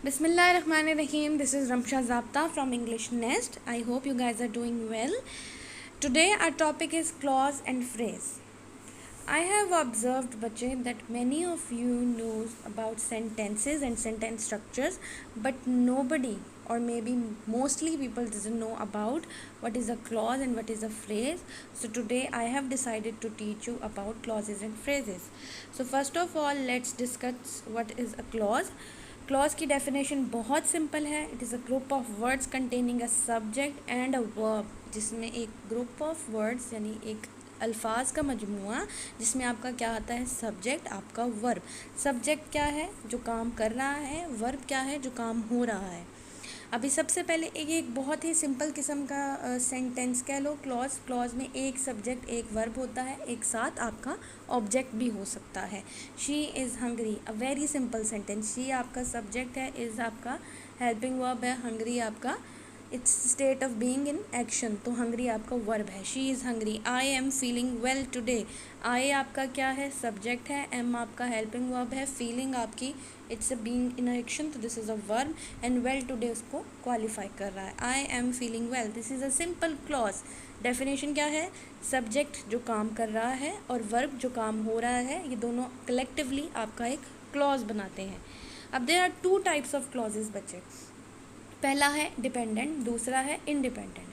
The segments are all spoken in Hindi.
Bismillahirrahmanirrahim. This is Ramsha Zapta from English Nest. I hope you guys are doing well. Today our topic is clause and phrase. I have observed बच्चे that many of you knows about sentences and sentence structures, but nobody or maybe mostly people doesn't know about what is a clause and what is a phrase. So today I have decided to teach you about clauses and phrases. So first of all, let's discuss what is a clause. Clause की डेफिनेशन बहुत सिंपल है. It is a group of words containing a subject and a verb, जिसमें एक ग्रुप ऑफ वर्ड्स यानी एक अल्फाज का मजमुआ जिसमें आपका क्या आता है, सब्जेक्ट, आपका वर्ब. सब्जेक्ट क्या है, जो काम कर रहा है. वर्ब क्या है, जो काम हो रहा है. अभी सबसे पहले एक बहुत ही सिंपल किस्म का सेंटेंस कह लो क्लॉज. क्लॉज में एक सब्जेक्ट एक वर्ब होता है, एक साथ आपका ऑब्जेक्ट भी हो सकता है. She is hungry, a very simple sentence. She आपका सब्जेक्ट है, इज़ आपका हेल्पिंग वर्ब है, हंग्री आपका it's state of being in action, तो हंग्री आपका वर्ब है. She is hungry. I am feeling well today. I आपका क्या है, सब्जेक्ट है. एम आपका हेल्पिंग वर्ब है. फीलिंग आपकी it's a being in action, तो this is a verb. And well today उसको क्वालिफाई कर रहा है. आई am feeling well, this is a simple clause. Definition क्या है, सब्जेक्ट जो काम कर रहा है और वर्ब जो काम हो रहा है, ये दोनों कलेक्टिवली आपका एक क्लॉज बनाते हैं. अब there are two types of clauses बच्चे. पहला है डिपेंडेंट, दूसरा है इंडिपेंडेंट.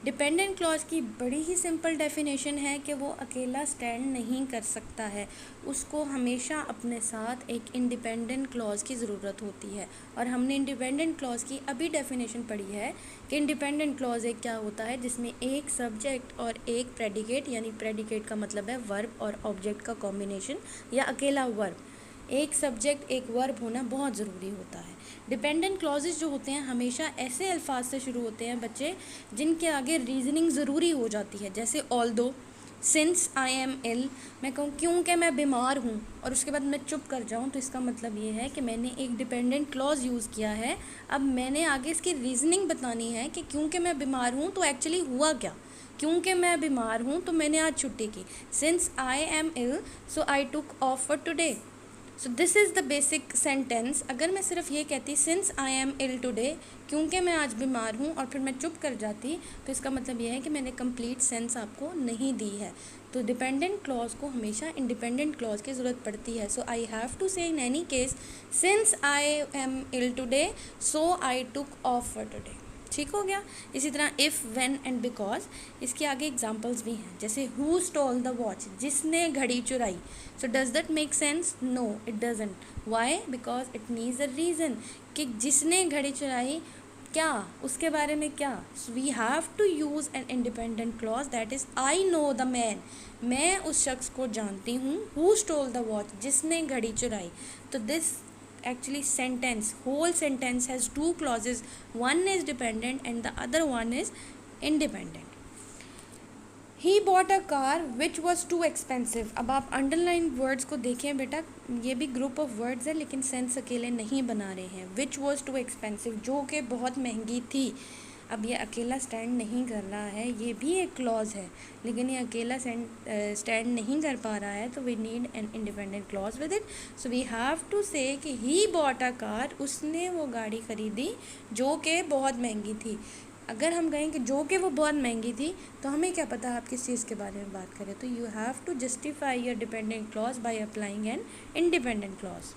डिपेंडेंट क्लॉज की बड़ी ही सिंपल डेफिनेशन है कि वो अकेला स्टैंड नहीं कर सकता है, उसको हमेशा अपने साथ एक इंडिपेंडेंट क्लॉज की ज़रूरत होती है. और हमने इंडिपेंडेंट क्लॉज की अभी डेफिनेशन पढ़ी है कि इंडिपेंडेंट क्लॉज एक क्या होता है, जिसमें एक सब्जेक्ट और एक प्रेडिकेट, यानी प्रेडिकेट का मतलब है वर्ब और ऑब्जेक्ट का कॉम्बिनेशन या अकेला वर्ब. एक सब्जेक्ट एक वर्ब होना बहुत ज़रूरी होता है. डिपेंडेंट क्लॉजेज जो होते हैं हमेशा ऐसे अल्फाज से शुरू होते हैं बच्चे जिनके आगे रीजनिंग ज़रूरी हो जाती है. जैसे ऑल दो, सिंस आई एम इल, मैं कहूँ क्योंकि मैं बीमार हूँ और उसके बाद मैं चुप कर जाऊँ, तो इसका मतलब ये है कि मैंने एक डिपेंडेंट क्लॉज यूज़ किया है. अब मैंने आगे इसकी रीजनिंग बतानी है कि क्योंकि मैं बीमार हूँ तो एक्चुअली हुआ क्या. क्योंकि मैं बीमार हूँ तो मैंने आज छुट्टी की. Since I am ill so I took off for today. So this is the basic sentence. अगर मैं सिर्फ ये कहती since I am ill today, क्योंकि मैं आज बीमार हूँ, और फिर मैं चुप कर जाती, तो इसका मतलब यह है कि मैंने कंप्लीट सेंस आपको नहीं दी है. तो डिपेंडेंट क्लॉज को हमेशा इंडिपेंडेंट क्लॉज की ज़रूरत पड़ती है. सो I have to say in any case since I am ill today so I took off for today. ठीक हो गया. इसी तरह इफ़, व्हेन एंड बिकॉज, इसके आगे एग्जांपल्स भी हैं. जैसे हु स्टोल द वॉच, जिसने घड़ी चुराई. So does that make sense? No, it doesn't. Why? Because it needs a reason कि जिसने घड़ी चुराई क्या, उसके बारे में क्या. So we have to use an independent clause, that is I know the man, मैं उस शख्स को जानती हूँ. हु स्टोल द वॉच, जिसने घड़ी चुराई. तो this actually sentence, whole sentence has two clauses, one is dependent and the other one is independent. He bought a car which was too expensive. अब आप अंडरलाइन वर्ड्स को देखें बेटा, ये भी ग्रुप ऑफ वर्ड्स है लेकिन सेंस अकेले नहीं बना रहे हैं. which was too expensive, जो कि बहुत महंगी थी. अब ये अकेला स्टैंड नहीं कर रहा है, ये भी एक क्लॉज है, लेकिन ये अकेला स्टैंड नहीं कर पा रहा है, तो we need an independent clause with it. So we have to say कि ही बॉट अ कार, उसने वो गाड़ी ख़रीदी जो कि बहुत महंगी थी. अगर हम कहें कि जो कि वो बहुत महंगी थी, तो हमें क्या पता आप किस चीज़ के बारे में बात करें. तो you have to justify your dependent clause by applying an independent clause.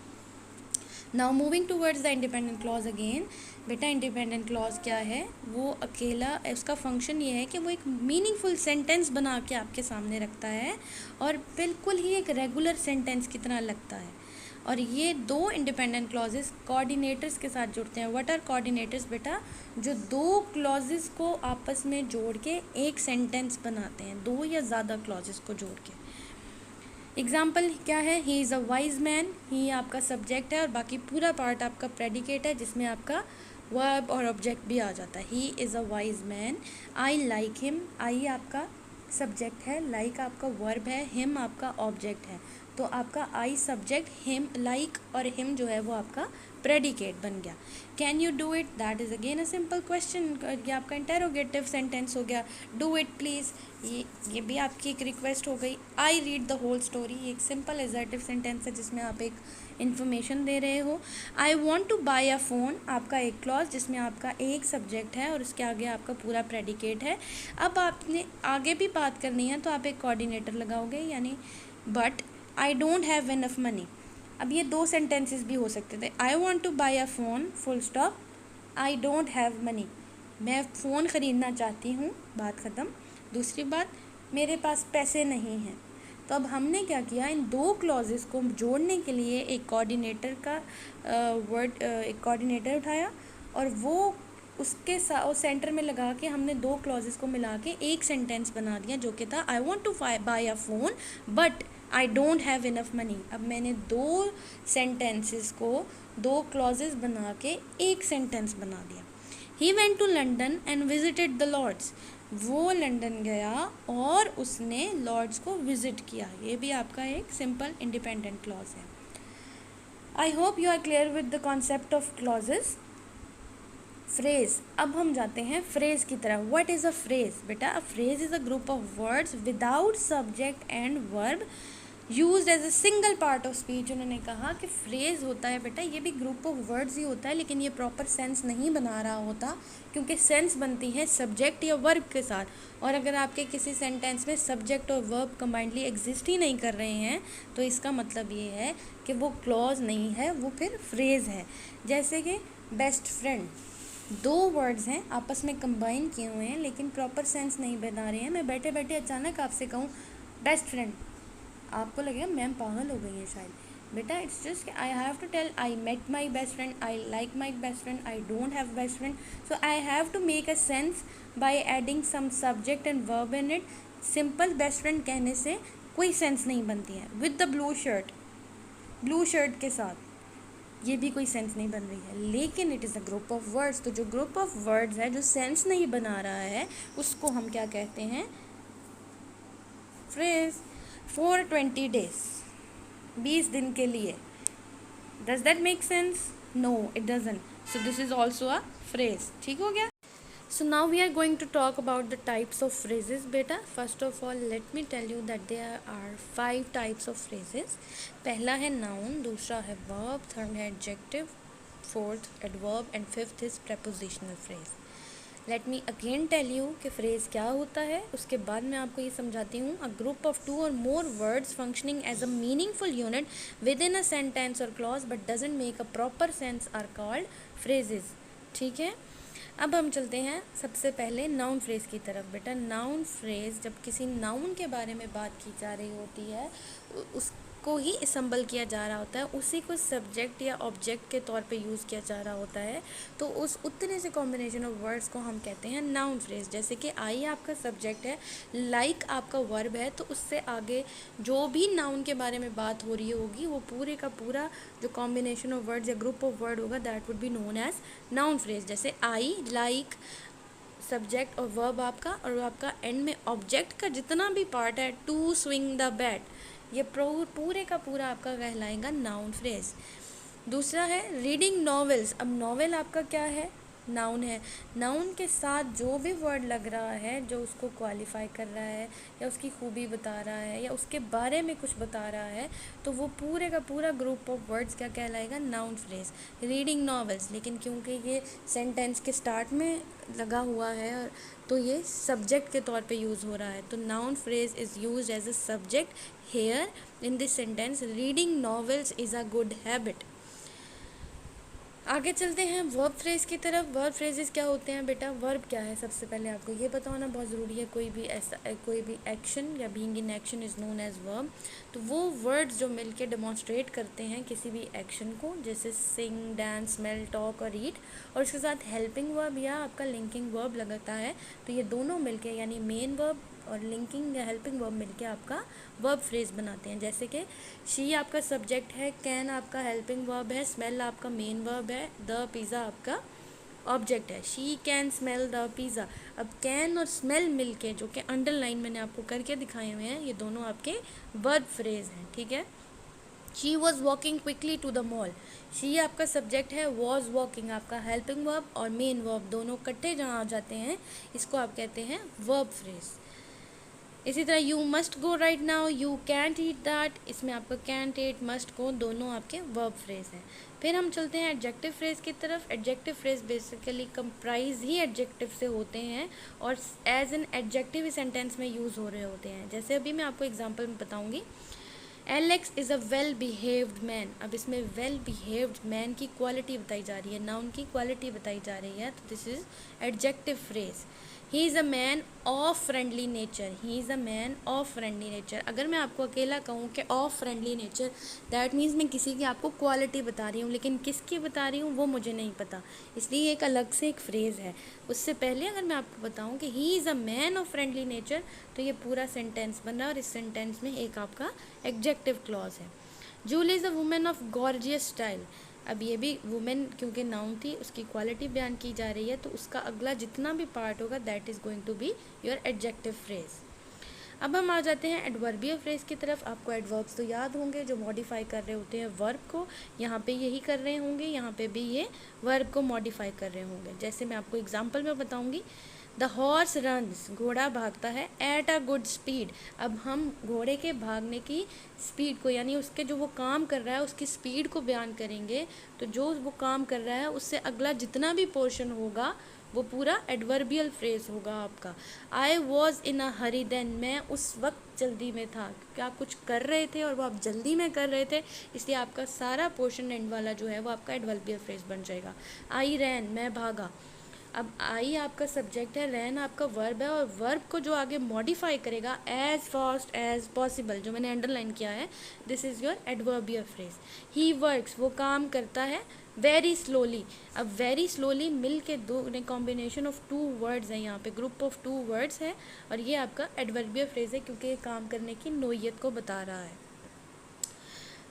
Now moving towards the independent clause again. बेटा इंडिपेंडेंट क्लॉज क्या है, वो अकेला, उसका फंक्शन ये है कि वो एक मीनिंगफुल सेंटेंस बना के आपके सामने रखता है और बिल्कुल ही एक रेगुलर सेंटेंस की तरह लगता है. और ये दो इंडिपेंडेंट क्लॉजेस कोऑर्डिनेटर्स के साथ जुड़ते हैं. व्हाट आर कोऑर्डिनेटर्स बेटा? जो दो क्लॉजेस को आपस में जोड़ के एक सेंटेंस बनाते हैं, दो या ज़्यादा क्लॉजेस को जोड़ के. एग्जाम्पल क्या है, he is a wise man. He आपका सब्जेक्ट है और बाकी पूरा पार्ट आपका प्रेडिकेट है, जिसमें आपका वर्ब और ऑब्जेक्ट भी आ जाता है. He is a wise man. I like him. I आपका सब्जेक्ट है, लाइक आपका वर्ब है, हिम आपका ऑब्जेक्ट है. तो आपका आई सब्जेक्ट, हिम लाइक, और हिम जो है वो आपका प्रेडिकेट बन गया. Can you do it, that is again a simple question. ये आपका इंटेरोगेटिव सेंटेंस हो गया. डू इट प्लीज़, ये भी आपकी एक रिक्वेस्ट हो गई. I read the whole story, ये एक सिंपल एजर्टिव सेंटेंस है जिसमें आप एक इन्फॉर्मेशन दे रहे हो। I want two by a phone, आपका एक क्लॉज जिसमें आपका एक सब्जेक्ट है और उसके आगे आपका पूरा प्रेडिकेट है। अब आपने आगे भी बात करनी है तो आप एक कोऑर्डिनेटर लगाओगे, यानी but I don't have enough money. अब ये दो सेंटेंसेस भी हो सकते थे, I want two by a phone full stop, I don't have money, मैं फ़ोन ख़रीदना चाहती हूँ, बात ख़त्म। दूसरी बात, मेरे पास पैसे नहीं हैं। तो अब हमने क्या किया, इन दो क्लॉजेस को जोड़ने के लिए एक कोऑर्डिनेटर का एक कोऑर्डिनेटर उठाया और वो उसके सेंटर में लगा के हमने दो क्लॉजेस को मिला के एक सेंटेंस बना दिया, जो कि था I want two by a phone but I don't have enough money. अब मैंने दो सेंटेंसेस को दो क्लॉजेस बना के एक सेंटेंस बना दिया। He went to London and visited the Lord's, वो लंदन गया और उसने लॉर्ड्स को विजिट किया। ये भी आपका एक सिंपल इंडिपेंडेंट क्लॉज है। I hope you are clear with the concept of clauses. Phrase, अब हम जाते हैं फ्रेज की तरफ। What is a phrase? बेटा, a phrase is a group of words without subject and verb use as a single part of speech. उन्होंने कहा कि फ्रेज होता है बेटा, ये भी ग्रुप ऑफ वर्ड्स ही होता है, लेकिन ये प्रॉपर सेंस नहीं बना रहा होता, क्योंकि सेंस बनती है सब्जेक्ट या वर्ब के साथ। और अगर आपके किसी सेंटेंस में सब्जेक्ट और वर्ब कंबाइंडली एग्जिस्ट ही नहीं कर रहे हैं तो इसका मतलब ये है कि वो क्लॉज नहीं है, वो फिर फ्रेज है। जैसे कि बेस्ट फ्रेंड, दो वर्ड्स हैं आपस में कंबाइन किए हुए हैं लेकिन प्रॉपर सेंस नहीं बना रहे हैं। मैं बैठे बैठे अचानक आपसे कहूँ बेस्ट फ्रेंड, आपको लगेगा मैम पागल हो गई है शायद। बेटा, it's just I have to tell I met my best friend, I like my best friend, I don't have best friend, so I have to make a sense by adding some subject and verb in it. Simple best friend कहने से कोई सेंस नहीं बनती है। With the blue shirt, blue shirt के साथ, ये भी कोई सेंस नहीं बन रही है, लेकिन it is a group of words. तो जो ग्रुप ऑफ वर्ड्स है जो सेंस नहीं बना रहा है उसको हम क्या कहते हैं? फ्रेज। फॉर 20 days, 20 दिन के लिए। Does that make sense? No, it doesn't. So this is also a phrase. ठीक हो गया? So now we are going to talk about the types of phrases. बेटा, first of all let me tell you that there are 5 types of phrases. पहला है नाउन, दूसरा है वर्ब, थर्ड है adjective, fourth adverb and fifth is prepositional phrase. Let me again tell you कि फ्रेज़ क्या होता है, उसके बाद मैं आपको ये समझाती हूँ। अ group of 2 or more words functioning as a meaningful unit within a sentence or clause but doesn't make a proper sense are called phrases. ठीक है, अब हम चलते हैं सबसे पहले नाउन फ्रेज़ की तरफ। बेटा, नाउन फ्रेज़ जब किसी नाउन के बारे में बात की जा रही होती है, उसको ही असम्बल किया जा रहा होता है, उसी को सब्जेक्ट या ऑब्जेक्ट के तौर पे यूज़ किया जा रहा होता है, तो उस उतने से कॉम्बिनेशन ऑफ वर्ड्स को हम कहते हैं नाउन फ्रेज़। जैसे कि आई आपका सब्जेक्ट है, लाइक आपका वर्ब है, तो उससे आगे जो भी नाउन के बारे में बात हो रही होगी वो पूरे का पूरा जो कॉम्बिनेशन ऑफ वर्ड्स या ग्रुप ऑफ वर्ड होगा that would be known as noun phrase. जैसे आई, लाइक, सब्जेक्ट और वर्ब आपका, और आपका एंड में ऑब्जेक्ट का जितना भी पार्ट है, टू स्विंग द बैट, ये पूरे का पूरा आपका कहलाएगा नाउन फ्रेज। दूसरा है रीडिंग नॉवेल्स। अब नॉवेल आपका क्या है? नाउन है। नाउन के साथ जो भी वर्ड लग रहा है जो उसको क्वालिफाई कर रहा है या उसकी खूबी बता रहा है या उसके बारे में कुछ बता रहा है, तो वो पूरे का पूरा ग्रुप ऑफ वर्ड्स क्या कहलाएगा? Noun phrase. रीडिंग नॉवेल्स, लेकिन क्योंकि ये सेंटेंस के स्टार्ट में लगा हुआ है तो ये सब्जेक्ट के तौर पे यूज़ हो रहा है, तो noun phrase is use as a subject here in this sentence. Reading novels is a good habit. आगे चलते हैं वर्ब फ्रेज की तरफ। वर्ब फ्रेजेस क्या होते हैं? बेटा, वर्ब क्या है सबसे पहले आपको ये पता होना बहुत ज़रूरी है। कोई भी एक्शन या being in action is known as verb. तो वो वर्ड्स जो मिलके डेमोन्स्ट्रेट करते हैं किसी भी एक्शन को, जैसे सिंग, डांस, स्मेल, टॉक और रीड, और उसके साथ हेल्पिंग वर्ब या आपका लिंकिंग वर्ब लगता है, तो ये दोनों मिलके यानी मेन वर्ब और लिंकिंग या हेल्पिंग वर्ब मिलके आपका वर्ब फ्रेज बनाते हैं। जैसे कि शी आपका सब्जेक्ट है, कैन आपका हेल्पिंग वर्ब है, स्मेल आपका मेन वर्ब है, द पिज़्ज़ा आपका ऑब्जेक्ट है। She can smell the pizza. अब कैन और स्मेल मिलके, जो कि अंडरलाइन मैंने आपको करके दिखाए हुए हैं, ये दोनों आपके वर्ब फ्रेज हैं। ठीक है, she was walking quickly to the mall. She आपका सब्जेक्ट है, वॉज वॉकिंग आपका हेल्पिंग वर्ब और मेन वर्ब दोनों इकट्ठे जहाँ आ जाते हैं, इसको आप कहते हैं वर्ब फ्रेज। इसी तरह you must go right now, you can't eat that, इसमें आपका कैंट ईट, मस्ट गो दोनों आपके वर्ब फ्रेज हैं। फिर हम चलते हैं एडजेक्टिव फ्रेज की तरफ। एडजेक्टिव फ्रेज बेसिकली कंप्राइज ही एडजेक्टिव से होते हैं और एज एन एडजेक्टिव सेंटेंस में यूज़ हो रहे होते हैं। जैसे अभी मैं आपको एग्जांपल में बताऊंगी, Alex is a well behaved man. अब इसमें वेल बिहेव्ड मैन की क्वालिटी बताई जा रही है, नाउन की क्वालिटी बताई जा रही है, तो this is adjective phrase. He is a man of friendly nature, he is a man of friendly nature. अगर मैं आपको अकेला कहूँ कि of friendly nature, that means मैं किसी की आपको क्वालिटी बता रही हूँ, लेकिन किसकी बता रही हूँ वो मुझे नहीं पता, इसलिए एक अलग से एक फ्रेज़ है। उससे पहले अगर मैं आपको बताऊँ कि ही is a man of friendly nature, तो ये पूरा सेंटेंस बन रहा है और इस सेंटेंस में एक आपका एडजेक्टिव क्लॉज है। Julie is a women of gorgeous style. अब ये भी वुमेन क्योंकि नाउन थी, उसकी क्वालिटी बयान की जा रही है, तो उसका अगला जितना भी पार्ट होगा that is going to be your adjective phrase. अब हम आ जाते हैं एडवर्बियल फ्रेज की तरफ। आपको एडवर्ब्स तो याद होंगे जो मॉडिफाई कर रहे होते हैं वर्ब को, यहाँ पे यही कर रहे होंगे, यहाँ पे भी ये वर्ब को मॉडिफाई कर रहे होंगे। जैसे मैं आपको एग्जांपल में बताऊंगी, द हॉर्स रन्स, घोड़ा भागता है, एट अ गुड स्पीड। अब हम घोड़े के भागने की स्पीड को, यानी उसके जो वो काम कर रहा है उसकी स्पीड को बयान करेंगे, तो जो वो काम कर रहा है उससे अगला जितना भी पोर्शन होगा वो पूरा एडवर्बियल फ्रेज होगा आपका। I was in a Hari then, मैं उस वक्त जल्दी में था, क्योंकि आप कुछ कर रहे थे और वो आप जल्दी में कर रहे थे, इसलिए आपका सारा पोर्शन एंड वाला जो है वो आपका एडवर्बियल फ्रेज बन जाएगा। आई रैन, मैं भागा। अब आई आपका सब्जेक्ट है, रैन आपका वर्ब है, और वर्ब को जो आगे मॉडिफाई करेगा एज फास्ट एज पॉसिबल, जो मैंने अंडरलाइन किया है, this is your adverbial phrase. He works, वो काम करता है, वेरी स्लोली। अब वेरी स्लोली मिल के दो कॉम्बिनेशन ऑफ टू वर्ड्स है, यहाँ पे ग्रुप ऑफ टू वर्ड्स है, और ये आपका एडवर्बियल फ्रेज है क्योंकि ये काम करने की नोयत को बता रहा है।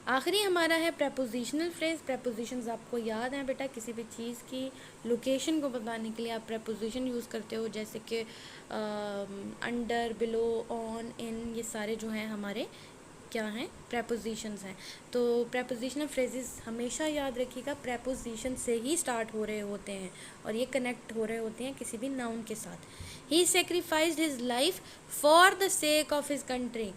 आखिरी हमारा है प्रेपोजिशनल फ्रेज। प्रेपोजिशंस आपको याद हैं बेटा, किसी भी चीज़ की लोकेशन को बताने के लिए आप प्रेपोजिशन यूज़ करते हो, जैसे कि अंडर, बिलो, ऑन, इन, ये सारे जो हैं हमारे क्या हैं, प्रेपोजिशंस हैं। तो प्रेपोजिशनल फ्रेजेस हमेशा याद रखिएगा प्रेपोजिशन से ही स्टार्ट हो रहे होते हैं और ये कनेक्ट हो रहे होते हैं किसी भी नाउन के साथ। He sacrificed his life for the sake of his country.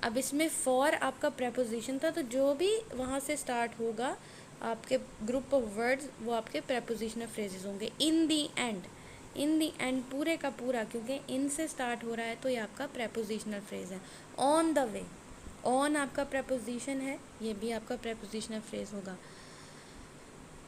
अब इसमें फॉर आपका प्रेपोजिशन था, तो जो भी वहाँ से स्टार्ट होगा आपके ग्रुप ऑफ वर्ड्स वो आपके प्रेपोजिशनल फ्रेजेस होंगे। इन दी एंड, इन दी एंड पूरे का पूरा क्योंकि इन से स्टार्ट हो रहा है तो ये आपका प्रेपोजिशनल फ्रेज है। ऑन द वे, ऑन आपका प्रेपोजिशन है, ये भी आपका प्रेपोजिशनल फ्रेज होगा।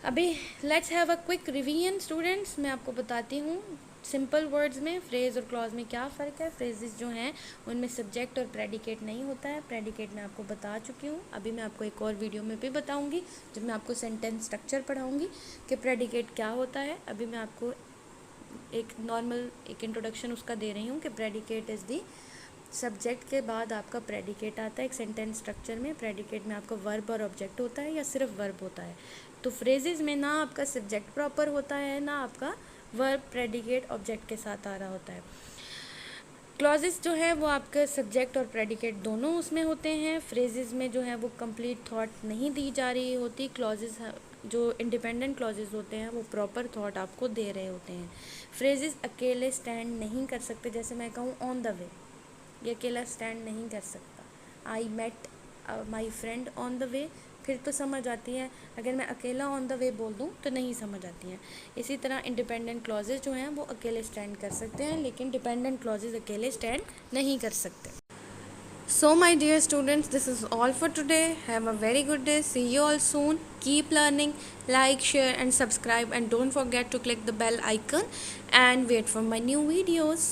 अभी let's have a quick revision students. मैं आपको बताती हूँ सिंपल वर्ड्स में फ्रेज और क्लॉज में क्या फ़र्क है। फ्रेजेस जो हैं उनमें सब्जेक्ट और प्रेडिकेट नहीं होता है, प्रेडिकेट मैं आपको बता चुकी हूँ। अभी मैं आपको एक और वीडियो में भी बताऊँगी जब मैं आपको सेंटेंस स्ट्रक्चर पढ़ाऊँगी कि प्रेडिकेट क्या होता है। अभी मैं आपको एक नॉर्मल एक इंट्रोडक्शन उसका दे रही हूँ कि प्रेडिकेट इज़ दी, सब्जेक्ट के बाद आपका प्रेडिकेट आता है एक सेंटेंस स्ट्रक्चर में। प्रेडिकेट में आपका वर्ब और ऑब्जेक्ट होता है या सिर्फ वर्ब होता है। तो फ्रेजेस में ना आपका सब्जेक्ट प्रॉपर होता है ना आपका वर्ब प्रेडिकेट ऑब्जेक्ट के साथ आ रहा होता है। क्लॉजेस जो है वो आपके सब्जेक्ट और प्रेडिकेट दोनों उसमें होते हैं। फ्रेजेस में जो है वो कंप्लीट थॉट नहीं दी जा रही होती। क्लॉजेस जो इंडिपेंडेंट क्लॉजेस होते हैं वो प्रॉपर थॉट आपको दे रहे होते हैं। फ्रेजेस अकेले स्टैंड नहीं कर सकते। जैसे मैं कहूँ ऑन द वे, ये अकेला स्टैंड नहीं कर सकता। I met my friend on the way, फिर तो समझ आती है। अगर मैं अकेला ऑन द वे बोल दूँ तो नहीं समझ आती हैं। इसी तरह इंडिपेंडेंट क्लॉजेज जो हैं वो अकेले स्टैंड कर सकते हैं, लेकिन डिपेंडेंट क्लॉजेज अकेले स्टैंड नहीं कर सकते। So my dear students, this is all for today. Have a very good day, see you all soon, keep learning, like, share and subscribe, and don't forget to click the bell icon and wait for my new videos.